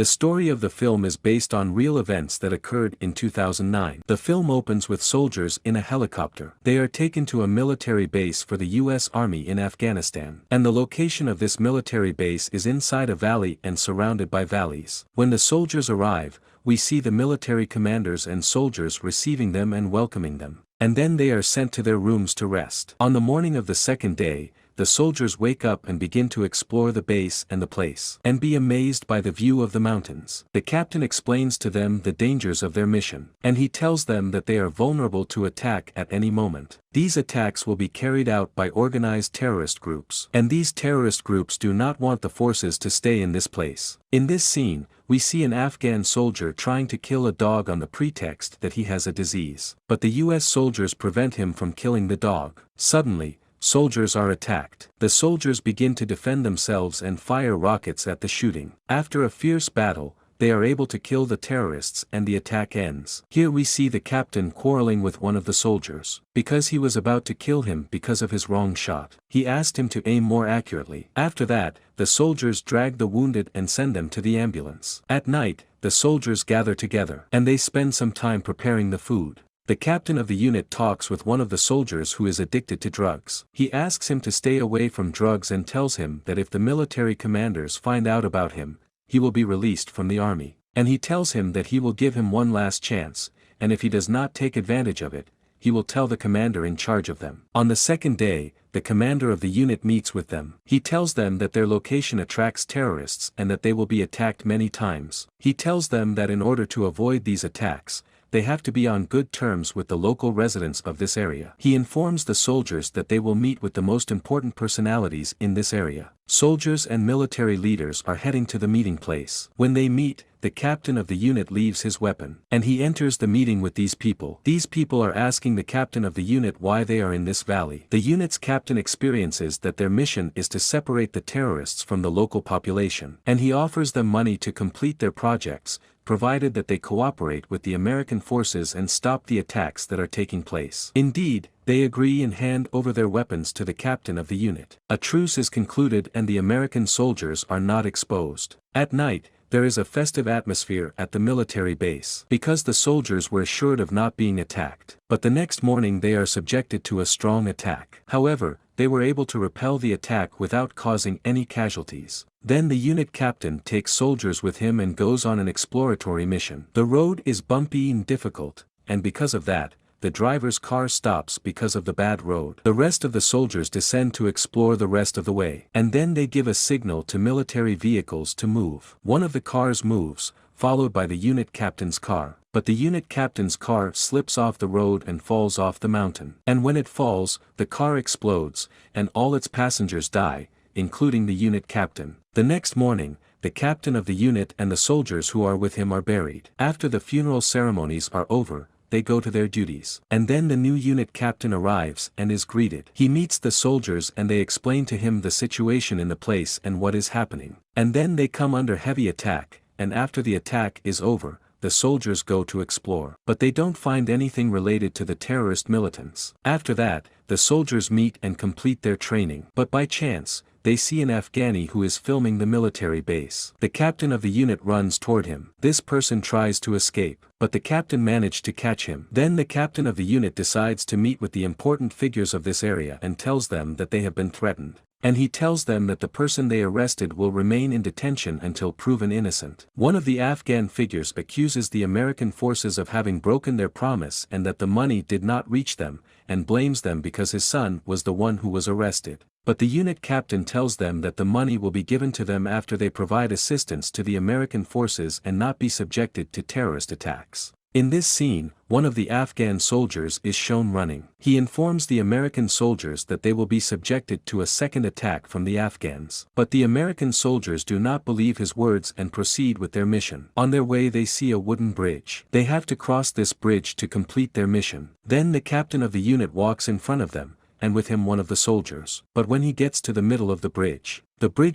The story of the film is based on real events that occurred in 2009. The film opens with soldiers in a helicopter. They are taken to a military base for the US Army in Afghanistan. And the location of this military base is inside a valley and surrounded by valleys. When the soldiers arrive, we see the military commanders and soldiers receiving them and welcoming them. And then they are sent to their rooms to rest. On the morning of the second day, the soldiers wake up and begin to explore the base and the place, and be amazed by the view of the mountains. The captain explains to them the dangers of their mission, and he tells them that they are vulnerable to attack at any moment. These attacks will be carried out by organized terrorist groups, and these terrorist groups do not want the forces to stay in this place. In this scene, we see an Afghan soldier trying to kill a dog on the pretext that he has a disease, but the US soldiers prevent him from killing the dog. Suddenly, soldiers are attacked. The soldiers begin to defend themselves and fire rockets at the shooting. After a fierce battle, they are able to kill the terrorists and the attack ends. Here we see the captain quarreling with one of the soldiers, because he was about to kill him because of his wrong shot. He asked him to aim more accurately. After that, the soldiers drag the wounded and send them to the ambulance. At night, the soldiers gather together, and they spend some time preparing the food. The captain of the unit talks with one of the soldiers who is addicted to drugs. He asks him to stay away from drugs and tells him that if the military commanders find out about him, he will be released from the army. And he tells him that he will give him one last chance, and if he does not take advantage of it, he will tell the commander in charge of them. On the second day, the commander of the unit meets with them. He tells them that their location attracts terrorists and that they will be attacked many times. He tells them that in order to avoid these attacks, they have to be on good terms with the local residents of this area. He informs the soldiers that they will meet with the most important personalities in this area. Soldiers and military leaders are heading to the meeting place. When they meet, the captain of the unit leaves his weapon, and he enters the meeting with these people. These people are asking the captain of the unit why they are in this valley. The unit's captain experiences that their mission is to separate the terrorists from the local population, and he offers them money to complete their projects, provided that they cooperate with the American forces and stop the attacks that are taking place. Indeed, they agree and hand over their weapons to the captain of the unit. A truce is concluded and the American soldiers are not exposed. At night, there is a festive atmosphere at the military base, because the soldiers were assured of not being attacked. But the next morning they are subjected to a strong attack. However, they were able to repel the attack without causing any casualties. Then the unit captain takes soldiers with him and goes on an exploratory mission. The road is bumpy and difficult, and because of that, the driver's car stops because of the bad road. The rest of the soldiers descend to explore the rest of the way, and then they give a signal to military vehicles to move. One of the cars moves, followed by the unit captain's car, but the unit captain's car slips off the road and falls off the mountain. And when it falls, the car explodes, and all its passengers die, including the unit captain. The next morning, the captain of the unit and the soldiers who are with him are buried. After the funeral ceremonies are over, they go to their duties. And then the new unit captain arrives and is greeted. He meets the soldiers and they explain to him the situation in the place and what is happening. And then they come under heavy attack, and after the attack is over, the soldiers go to explore. But they don't find anything related to the terrorist militants. After that, the soldiers meet and complete their training. But by chance, they see an Afghani who is filming the military base. The captain of the unit runs toward him. This person tries to escape, but the captain managed to catch him. Then the captain of the unit decides to meet with the important figures of this area and tells them that they have been threatened. And he tells them that the person they arrested will remain in detention until proven innocent. One of the Afghan figures accuses the American forces of having broken their promise and that the money did not reach them, and blames them because his son was the one who was arrested. But the unit captain tells them that the money will be given to them after they provide assistance to the American forces and not be subjected to terrorist attacks. In this scene, one of the Afghan soldiers is shown running. He informs the American soldiers that they will be subjected to a second attack from the Afghans. But the American soldiers do not believe his words and proceed with their mission. On their way they see a wooden bridge. They have to cross this bridge to complete their mission. Then the captain of the unit walks in front of them, and with him one of the soldiers. But when he gets to the middle of the bridge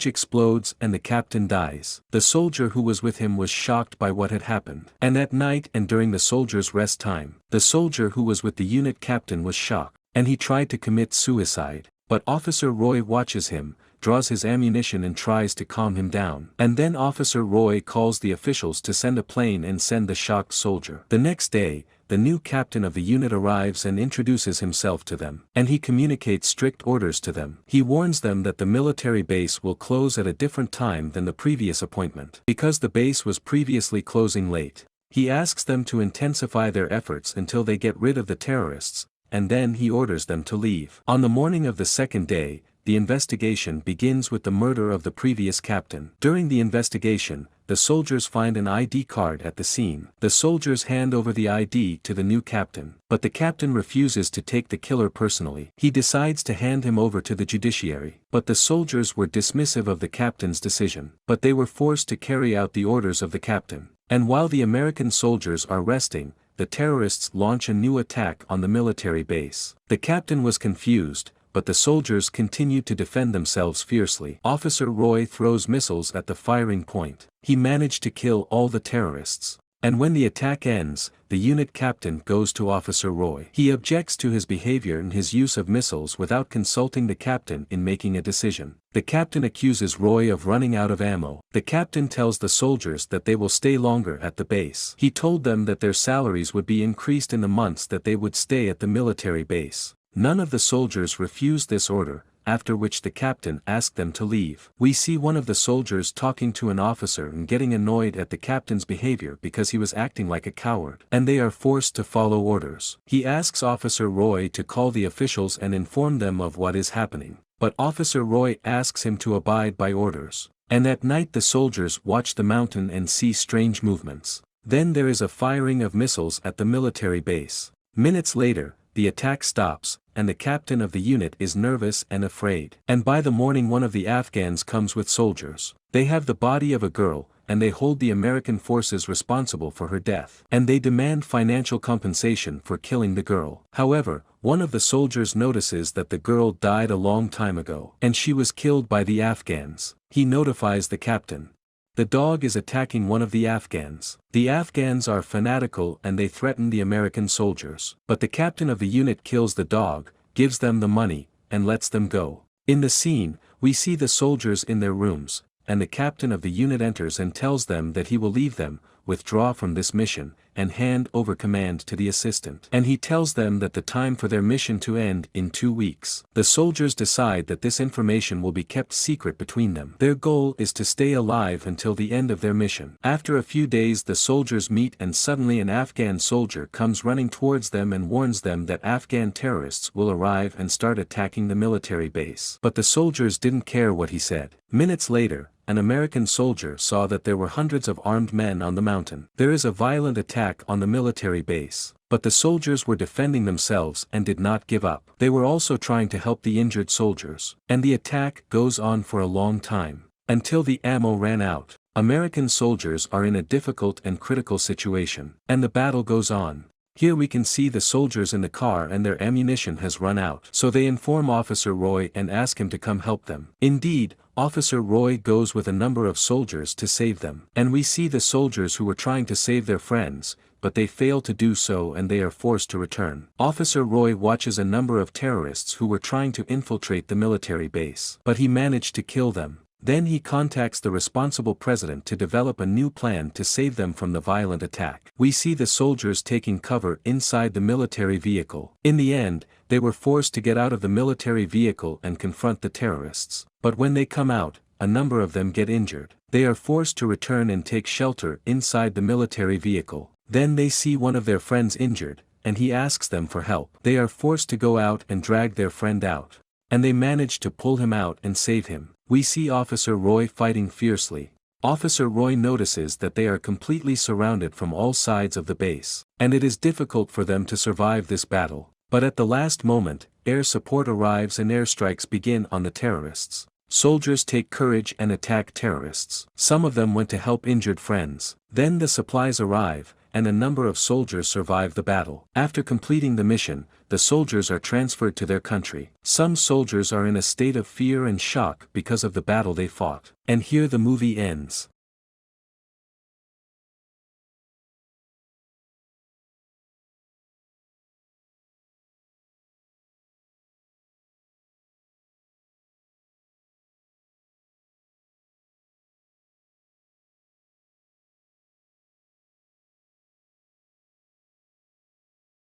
explodes and the captain dies. The soldier who was with him was shocked by what had happened. And at night and during the soldier's rest time, the soldier who was with the unit captain was shocked, and he tried to commit suicide. But Officer Roy watches him, draws his ammunition and tries to calm him down. And then Officer Roy calls the officials to send a plane and send the shocked soldier. The next day, the new captain of the unit arrives and introduces himself to them. And he communicates strict orders to them. He warns them that the military base will close at a different time than the previous appointment. Because the base was previously closing late, he asks them to intensify their efforts until they get rid of the terrorists, and then he orders them to leave. On the morning of the second day, the investigation begins with the murder of the previous captain. During the investigation, the soldiers find an ID card at the scene. The soldiers hand over the ID to the new captain, but the captain refuses to take the killer personally. He decides to hand him over to the judiciary. But the soldiers were dismissive of the captain's decision. But they were forced to carry out the orders of the captain. And while the American soldiers are resting, the terrorists launch a new attack on the military base. The captain was confused, but the soldiers continued to defend themselves fiercely. Officer Roy throws missiles at the firing point. He managed to kill all the terrorists. And when the attack ends, the unit captain goes to Officer Roy. He objects to his behavior and his use of missiles without consulting the captain in making a decision. The captain accuses Roy of running out of ammo. The captain tells the soldiers that they will stay longer at the base. He told them that their salaries would be increased in the months that they would stay at the military base. None of the soldiers refused this order, after which the captain asked them to leave. We see one of the soldiers talking to an officer and getting annoyed at the captain's behavior because he was acting like a coward. And they are forced to follow orders. He asks Officer Roy to call the officials and inform them of what is happening. But Officer Roy asks him to abide by orders. And at night the soldiers watch the mountain and see strange movements. Then there is a firing of missiles at the military base. Minutes later, the attack stops, and the captain of the unit is nervous and afraid. And by the morning one of the Afghans comes with soldiers. They have the body of a girl, and they hold the American forces responsible for her death. And they demand financial compensation for killing the girl. However, one of the soldiers notices that the girl died a long time ago, and she was killed by the Afghans. He notifies the captain. The dog is attacking one of the Afghans. The Afghans are fanatical and they threaten the American soldiers. But the captain of the unit kills the dog, gives them the money, and lets them go. In the scene, we see the soldiers in their rooms, and the captain of the unit enters and tells them that he will leave them, withdraw from this mission, and hand over command to the assistant. And he tells them that the time for their mission to end in 2 weeks. The soldiers decide that this information will be kept secret between them. Their goal is to stay alive until the end of their mission. After a few days the soldiers meet and suddenly an Afghan soldier comes running towards them and warns them that Afghan terrorists will arrive and start attacking the military base. But the soldiers didn't care what he said. Minutes later, an American soldier saw that there were hundreds of armed men on the mountain. There is a violent attack on the military base. But the soldiers were defending themselves and did not give up. They were also trying to help the injured soldiers. And the attack goes on for a long time. Until the ammo ran out. American soldiers are in a difficult and critical situation. And the battle goes on. Here we can see the soldiers in the car and their ammunition has run out. So they inform Officer Roy and ask him to come help them. Indeed, Officer Roy goes with a number of soldiers to save them. And we see the soldiers who were trying to save their friends, but they fail to do so and they are forced to return. Officer Roy watches a number of terrorists who were trying to infiltrate the military base. But he managed to kill them. Then he contacts the responsible president to develop a new plan to save them from the violent attack. We see the soldiers taking cover inside the military vehicle. In the end, they were forced to get out of the military vehicle and confront the terrorists. But when they come out, a number of them get injured. They are forced to return and take shelter inside the military vehicle. Then they see one of their friends injured, and he asks them for help. They are forced to go out and drag their friend out. And they manage to pull him out and save him. We see Officer Roy fighting fiercely. Officer Roy notices that they are completely surrounded from all sides of the base. And it is difficult for them to survive this battle. But at the last moment, air support arrives and airstrikes begin on the terrorists. Soldiers take courage and attack terrorists. Some of them went to help injured friends. Then the supplies arrive, and a number of soldiers survive the battle. After completing the mission, the soldiers are transferred to their country. Some soldiers are in a state of fear and shock because of the battle they fought. And here the movie ends.